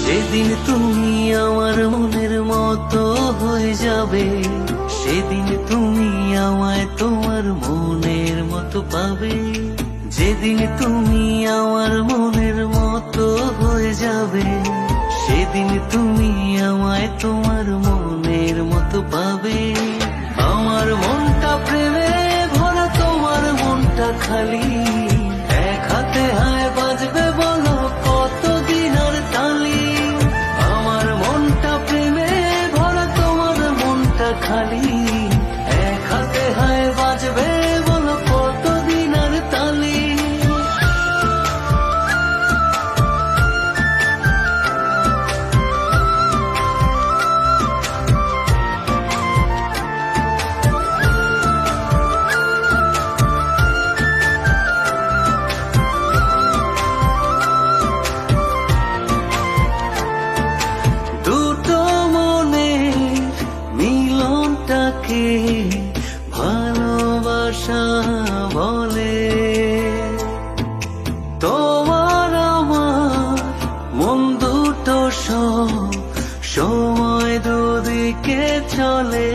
যেদিন তুমি আমার মনের মতো হয়ে যাবে, সেদিন তুমি আমায় তোমার মনের মতো পাবে। যেদিন তুমি আমার মনের মতো হয়ে যাবে, সেদিন তুমি আমায় তোমার মনের মতো পাবে। আমার মনটা প্রেমে ভরা, তোমার মনটা খালি। এক হাতে হায় বাজবে বলো কতদিন আর তালি। আমার মনটা প্রেমে ভরা, তোমার মনটা খালি। এক হাতে হায় বাজবে বলো কতদিন আর তালি। দুটো মনে মিলনটাকে ভালোবাসা বলে। তোমার আমার মন দুটো সময় দুদিকে চলে।